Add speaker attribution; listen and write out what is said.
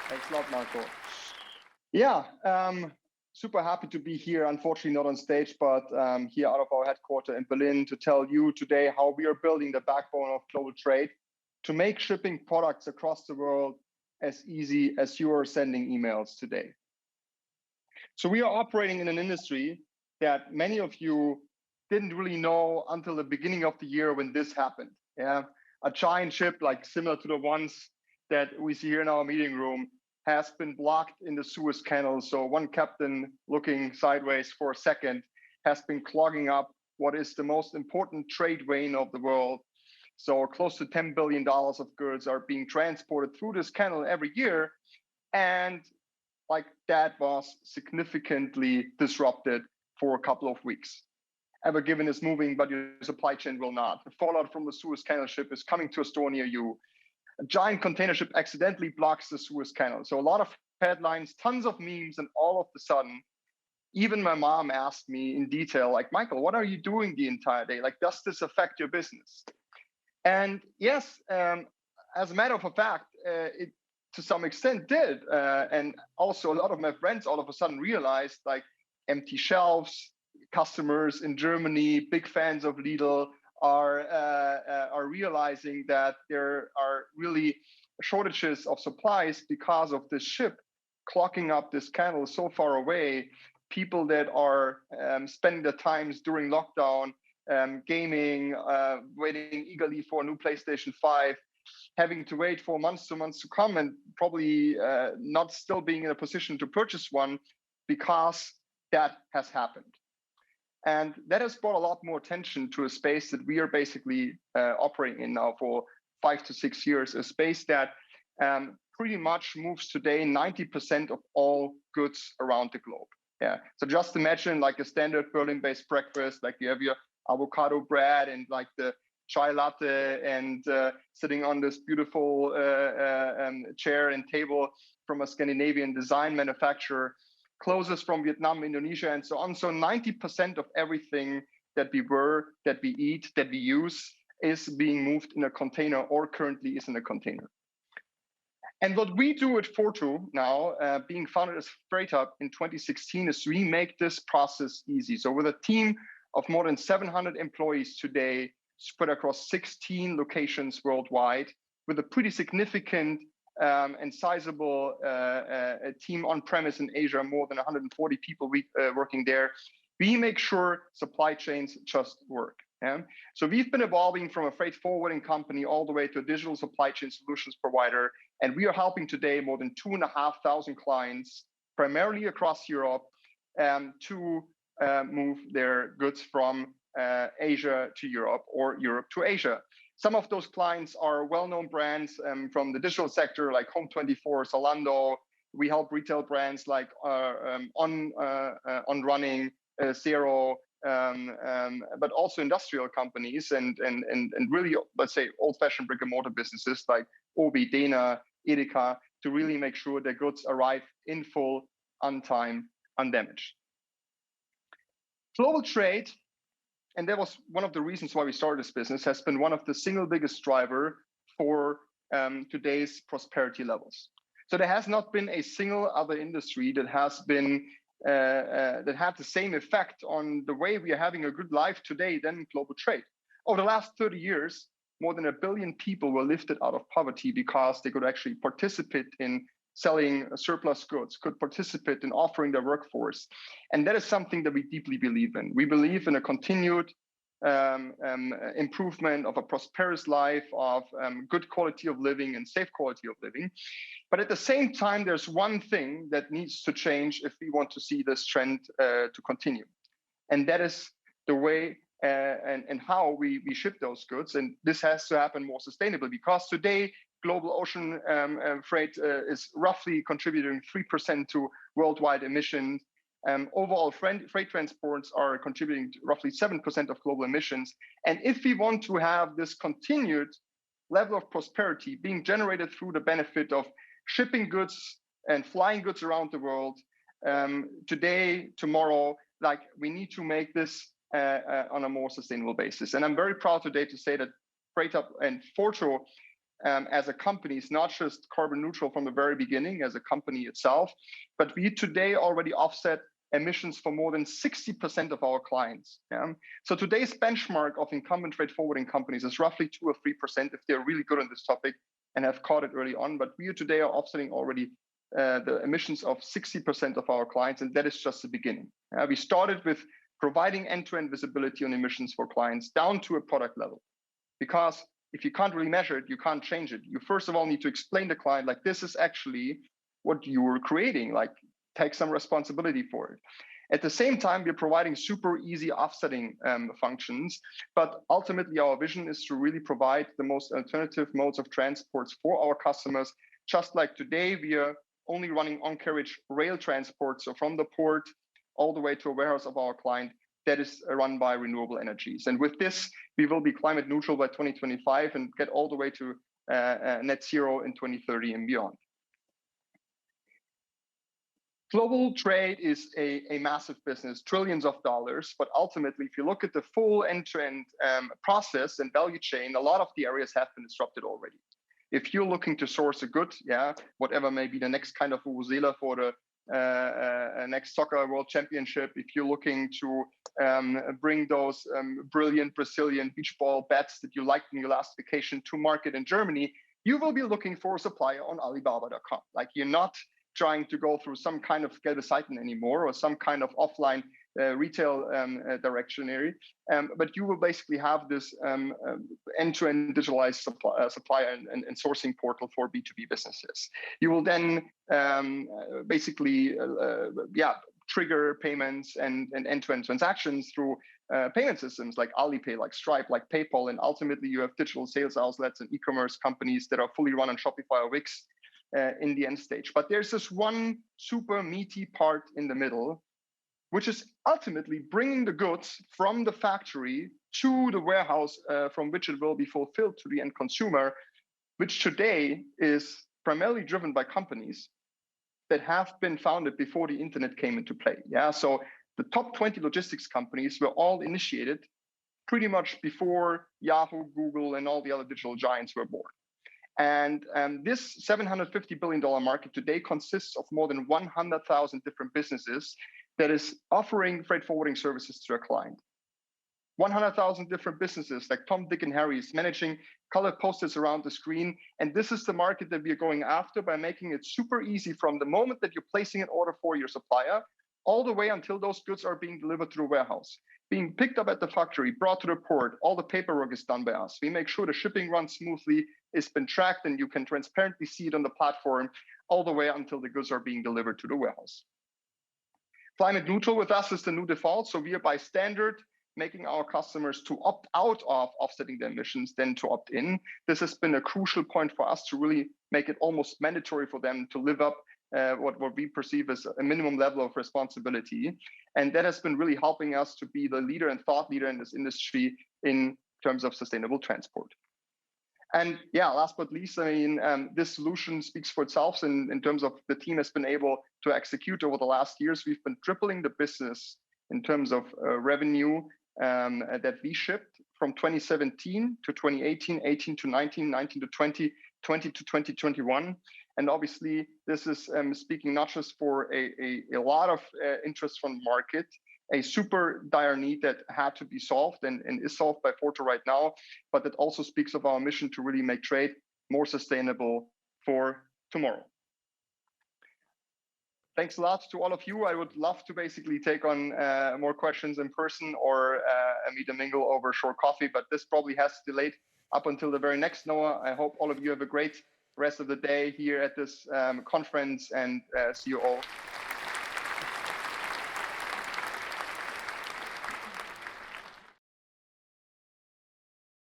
Speaker 1: Thanks a lot, Marco. Yeah, super happy to be here. Unfortunately, not on stage, but here out of our headquarters in Berlin to tell you today how we are building the backbone of global trade to make shipping products across the world as easy as you are sending emails today. So we are operating in an industry that many of you didn't really know until the beginning of the year when this happened. Yeah, a giant ship like similar to the ones that we see here in our meeting room has been blocked in the Suez Canal. So one captain looking sideways for a second has been clogging up what is the most important trade lane of the world. So close to $10 billion of goods are being transported through this canal every year. And like that was significantly disrupted for a couple of weeks. Ever Given is moving, but your supply chain will not. The fallout from the Suez Canal ship is coming to a store near you. A giant container ship accidentally blocks the Suez Canal. So a lot of headlines, tons of memes, and all of a sudden, even my mom asked me in detail, like, Michael, what are you doing the entire day? Like, does this affect your business? And yes, as a matter of fact, it to some extent did. And also a lot of my friends all of a sudden realized like empty shelves, customers in Germany, big fans of Lidl are realizing that there are really shortages of supplies because of this ship clogging up this canal so far away. People that are spending their times during lockdown gaming, waiting eagerly for a new PlayStation 5, having to wait for months to come and probably not still being in a position to purchase one because that has happened. And that has brought a lot more attention to a space that we are basically operating in now for 5 to 6 years, a space that pretty much moves today 90% of all goods around the globe. Yeah. So just imagine like a standard Berlin-based breakfast, like you have your avocado bread and like the chai latte and sitting on this beautiful chair and table from a Scandinavian design manufacturer, clothes from Vietnam, Indonesia, and so on. So 90% of everything that we eat, that we use is being moved in a container or currently is in a container. And what we do at Forto now, being founded as Freight Hub in 2016, is we make this process easy. So with a team of more than 700 employees today, spread across 16 locations worldwide, with a pretty significant and sizable team on premise in Asia, more than 140 people working there, we make sure supply chains just work. Yeah? So we've been evolving from a freight forwarding company all the way to a digital supply chain solutions provider. And we are helping today more than 2,500 clients, primarily across Europe, to move their goods from Asia to Europe or Europe to Asia. Some of those clients are well-known brands from the digital sector, like Home24, Zalando. We help retail brands like On Running, Zero, but also industrial companies and really, let's say, old-fashioned brick-and-mortar businesses like Obi, Dana, Edeka, to really make sure their goods arrive in full, on time, undamaged. Global trade, and that was one of the reasons why we started this business, has been one of the single biggest driver for today's prosperity levels. So there has not been a single other industry that has been that had the same effect on the way we are having a good life today than global trade. Over the last 30 years, more than 1 billion people were lifted out of poverty because they could actually participate in selling surplus goods, could participate in offering their workforce. And that is something that we deeply believe in. We believe in a continued improvement of a prosperous life, of good quality of living and safe quality of living. But at the same time, there's one thing that needs to change if we want to see this trend to continue. And that is the way and how we ship those goods. And this has to happen more sustainably, because today, global ocean freight is roughly contributing 3% to worldwide emissions. Overall, freight transports are contributing to roughly 7% of global emissions. And if we want to have this continued level of prosperity being generated through the benefit of shipping goods and flying goods around the world, today, tomorrow, like we need to make this on a more sustainable basis. And I'm very proud today to say that Freight Hub and Forto as a company is not just carbon neutral from the very beginning as a company itself, but we today already offset emissions for more than 60% of our clients. Yeah? So today's benchmark of incumbent freight forwarding companies is roughly 2 or 3% if they're really good on this topic and have caught it early on. But we today are offsetting already the emissions of 60% of our clients, and that is just the beginning. We started with providing end-to-end visibility on emissions for clients down to a product level, because if you can't really measure it, you can't change it. You first of all need to explain to the client, like, this is actually what you were creating, like, take some responsibility for it. At the same time, we're providing super easy offsetting functions, but ultimately our vision is to really provide the most alternative modes of transports for our customers. Just like today, we are only running on-carriage rail transport, so from the port all the way to a warehouse of our client that is run by renewable energies. And with this, we will be climate neutral by 2025 and get all the way to net zero in 2030 and beyond. Global trade is a massive business, trillions of dollars, but ultimately, if you look at the full end-to-end process and value chain, a lot of the areas have been disrupted already. If you're looking to source a good, whatever may be the next kind of vuvuzela for the next soccer world championship, if you're looking to bring those brilliant Brazilian beach ball bats that you liked in your last vacation to market in Germany, you will be looking for a supplier on Alibaba.com. Like, you're not trying to go through some kind of gelbe Seiten anymore or some kind of offline retail directionary, but you will basically have this end-to-end digitalized supplier and sourcing portal for B2B businesses. You will then basically trigger payments and end-to-end transactions through payment systems like Alipay, like Stripe, like PayPal, and ultimately you have digital sales outlets and e-commerce companies that are fully run on Shopify or Wix in the end stage. But there's this one super meaty part in the middle, which is ultimately bringing the goods from the factory to the warehouse from which it will be fulfilled to the end consumer, which today is primarily driven by companies that have been founded before the internet came into play. Yeah, so the top 20 logistics companies were all initiated pretty much before Yahoo, Google, and all the other digital giants were born. And this $750 billion market today consists of more than 100,000 different businesses that is offering freight forwarding services to a client. 100,000 different businesses like Tom, Dick, and Harry's managing colored posters around the screen. And this is the market that we are going after by making it super easy from the moment that you're placing an order for your supplier all the way until those goods are being delivered to the warehouse, being picked up at the factory, brought to the port. All the paperwork is done by us. We make sure the shipping runs smoothly, it's been tracked, and you can transparently see it on the platform all the way until the goods are being delivered to the warehouse. Climate neutral with us is the new default. So we are by standard making our customers to opt out of offsetting their emissions than to opt in. This has been a crucial point for us to really make it almost mandatory for them to live up what we perceive as a minimum level of responsibility. And that has been really helping us to be the leader and thought leader in this industry in terms of sustainable transport. And last but least, I mean, this solution speaks for itself in terms of the team has been able to execute over the last years. We've been tripling the business in terms of revenue that we shipped from 2017 to 2018, 18 to 19, 19 to 20, 20 to 2021. And obviously, this is speaking not just for a lot of interest from the market, a super dire need that had to be solved and is solved by Forto right now, but that also speaks of our mission to really make trade more sustainable for tomorrow. Thanks a lot to all of you. I would love to basically take on more questions in person or meet and mingle over short coffee, but this probably has delayed up until the very next NOAH. I hope all of you have a great rest of the day here at this conference, and see you all